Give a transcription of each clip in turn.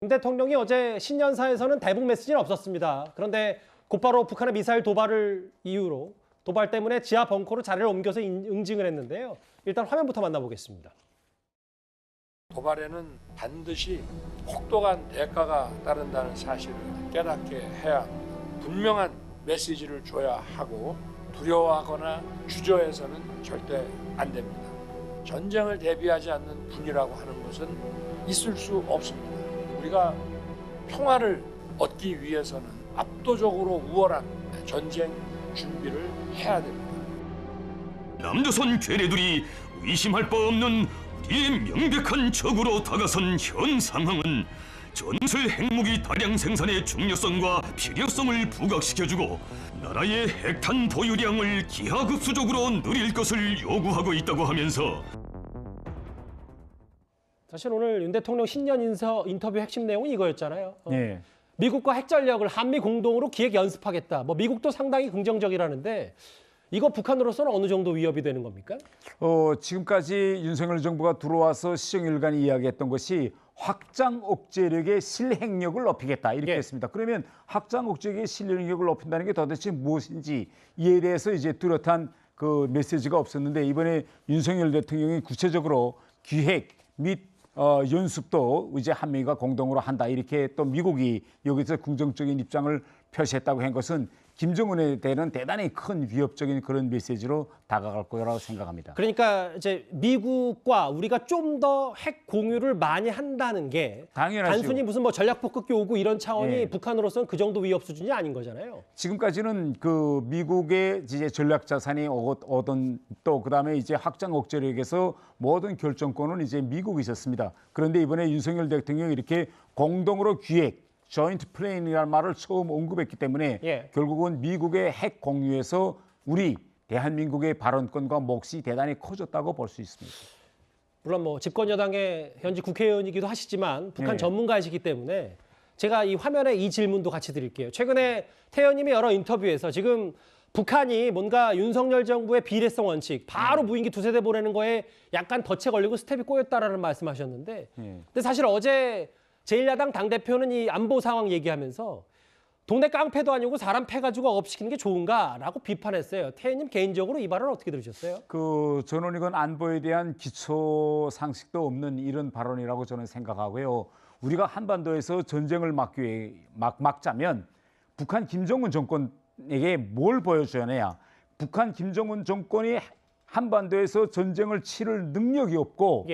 윤 대통령이 어제 신년사에서는 대북 메시지는 없었습니다. 그런데 곧바로 북한의 미사일 도발을 이유로 도발 때문에 지하 벙커로 자리를 옮겨서 응징을 했는데요. 일단 화면부터 만나보겠습니다. 도발에는 반드시 혹독한 대가가 따른다는 사실을 깨닫게 해야 합니다. 분명한 메시지를 줘야 하고 두려워하거나 주저해서는 절대 안 됩니다. 전쟁을 대비하지 않는 분이라고 하는 것은 있을 수 없습니다. 우리가 평화를 얻기 위해서는 압도적으로 우월한 전쟁 준비를 해야 됩니다. 남조선 괴뢰들이 의심할 바 없는 우리의 명백한 적으로 다가선 현 상황은 전술 핵무기 다량 생산의 중요성과 필요성을 부각시켜주고 나라의 핵탄 보유량을 기하급수적으로 늘릴 것을 요구하고 있다고 하면서 사실 오늘 윤 대통령 신년 인터뷰 핵심 내용은 이거였잖아요. 네. 미국과 핵전력을 한미 공동으로 기획 연습하겠다. 미국도 상당히 긍정적이라는데 이거 북한으로서는 어느 정도 위협이 되는 겁니까? 지금까지 윤석열 정부가 들어와서 시정일관이 이야기했던 것이 확장 억제력의 실행력을 높이겠다 이렇게 했습니다. 그러면 확장 억제력의 실행력을 높인다는 게 도대체 무엇인지 이에 대해서 이제 뚜렷한 그 메시지가 없었는데 이번에 윤석열 대통령이 구체적으로 기획 및 연습도 이제 한미가 공동으로 한다 이렇게 또 미국이 여기서 긍정적인 입장을 표시했다고 한 것은 김정은에 대한 대단히 큰 위협적인 그런 메시지로 다가갈 거라고 생각합니다. 그러니까 이제 미국과 우리가 좀 더 핵 공유를 많이 한다는 게 당연하죠. 단순히 무슨 전략 폭격기 오고 이런 차원이 네. 북한으로서는 그 정도 위협 수준이 아닌 거잖아요. 지금까지는 그 미국의 이제 전략 자산이 얻은 또 그다음에 이제 확장 억제력에서 모든 결정권은 이제 미국이 있었습니다. 그런데 이번에 윤석열 대통령이 이렇게 공동으로 기획 조인트 플레인이라는 말을 처음 언급했기 때문에 결국은 미국의 핵 공유에서 우리 대한민국의 발언권과 몫이 대단히 커졌다고 볼 수 있습니다. 물론 집권 여당의 현직 국회의원이기도 하시지만 북한 전문가이시기 때문에 제가 이 화면에 이 질문도 같이 드릴게요. 최근에 태 의원님이 여러 인터뷰에서 지금 북한이 뭔가 윤석열 정부의 비례성 원칙, 바로 무인기 두세 대 보내는 거에 약간 덫에 걸리고 스텝이 꼬였다라는 말씀하셨는데 근데 사실 어제 제1야당 당대표는 이 안보 상황 얘기하면서 동네 깡패도 아니고 사람 패가지고 억압시키는 게 좋은가라고 비판했어요. 태 의원님 개인적으로 이 발언 어떻게 들으셨어요? 저는 이건 안보에 대한 기초 상식도 없는 이런 발언이라고 저는 생각하고요. 우리가 한반도에서 전쟁을 막자면 북한 김정은 정권에게 뭘 보여줘야 하냐. 북한 김정은 정권이 한반도에서 전쟁을 치를 능력이 없고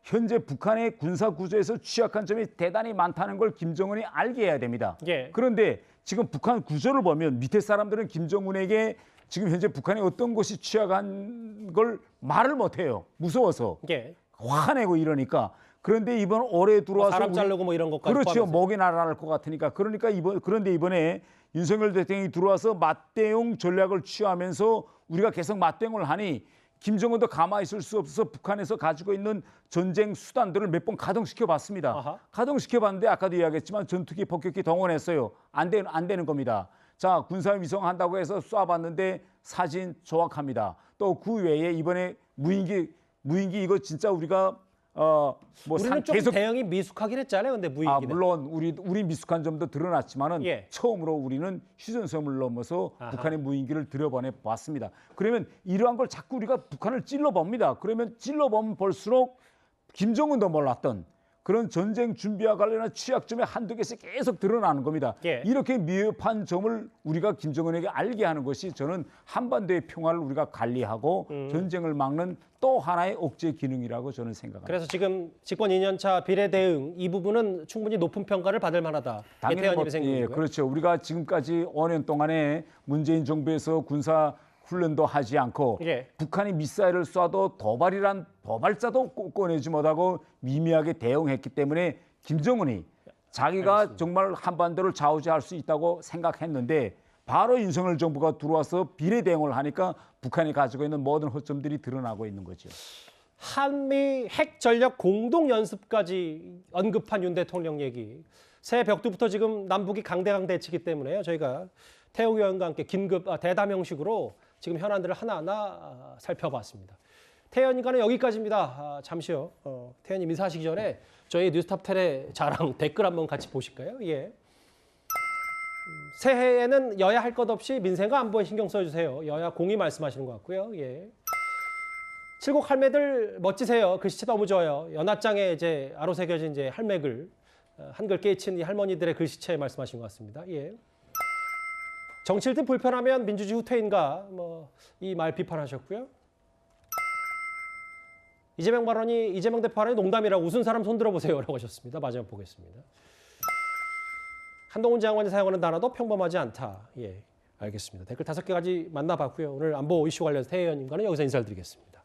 현재 북한의 군사 구조에서 취약한 점이 대단히 많다는 걸 김정은이 알게 해야 됩니다. 그런데 지금 북한 구조를 보면 밑에 사람들은 김정은에게 지금 현재 북한이 어떤 것이 취약한 걸 말을 못해요. 무서워서. 화가 내고 이러니까. 그런데 이번 올해 들어와서 사람 자르고 뭐 이런 것까지 그렇죠. 포함해서. 목이 날아갈 것 같으니까. 그런데 이번에 윤석열 대통령이 들어와서 맞대응 전략을 취하면서 우리가 계속 맞대응을 하니 김정은도 가만히 있을 수 없어서 북한에서 가지고 있는 전쟁 수단들을 몇 번 가동시켜 봤습니다. 가동시켜 봤는데 아까도 이야기했지만 전투기, 폭격기 동원했어요. 안 되는 겁니다. 자, 군사위성 한다고 해서 쏴봤는데 사진 조악합니다. 또 그 외에 이번에 무인기 이거 진짜 우리가 우리는 좀 계속 대응이 미숙하긴 했잖아요. 근데 무인기는. 물론 우리 미숙한 점도 드러났지만은 처음으로 우리는 휴전선을 넘어서 북한의 무인기를 들여보내 봤습니다. 그러면 이러한 걸 자꾸 우리가 북한을 찔러봅니다. 그러면 찔러보면 볼수록 김정은도 몰랐던 그런 전쟁 준비와 관련한 취약점이 한두 개씩 계속 드러나는 겁니다. 이렇게 미흡한 점을 우리가 김정은에게 알게 하는 것이 저는 한반도의 평화를 우리가 관리하고 전쟁을 막는 또 하나의 억제 기능이라고 저는 생각합니다. 그래서 지금 집권 2년차 비례 대응 이 부분은 충분히 높은 평가를 받을 만하다. 당연히 생각이고요. 그렇죠. 우리가 지금까지 5년 동안에 문재인 정부에서 군사 훈련도 하지 않고 북한이 미사일을 쏴도 도발이란 도발자도 꺼내지 못하고 미미하게 대응했기 때문에 김정은이 자기가 정말 한반도를 좌우지할 수 있다고 생각했는데 바로 윤석열 정부가 들어와서 비례 대응을 하니까 북한이 가지고 있는 모든 허점들이 드러나고 있는 거죠. 한미 핵 전력 공동 연습까지 언급한 윤 대통령 얘기. 새해 벽두부터 지금 남북이 강대강 대치기 때문에요. 저희가 태욱 의원과 함께 긴급 대담 형식으로 지금 현안들을 하나하나 살펴봤습니다. 태 의원님과는 여기까지입니다. 잠시요. 태 의원님 인사하시기 전에 저희 뉴스탑 텔의 자랑 댓글 한번 같이 보실까요? 예. 새해에는 여야 할 것 없이 민생과 안보에 신경 써주세요. 여야 공이 말씀하시는 것 같고요. 예. 칠곡 할매들 멋지세요. 글씨체 너무 좋아요. 연합장에 이제 아로 새겨진 이제 할매글 한글 깨친 이 할머니들의 글씨체 말씀하신 것 같습니다. 예. 정치일 등 불편하면 민주주의 후퇴인가 뭐 이 말 비판하셨고요. 이재명 대표 발언이 농담이라고 웃은 사람 손들어 보세요라고 하셨습니다. 마지막 보겠습니다. 한동훈 장관이 사용하는 단어도 평범하지 않다. 예, 알겠습니다. 댓글 5개까지 만나봤고요. 오늘 안보 이슈 관련해서 태 의원님과는 여기서 인사를 드리겠습니다.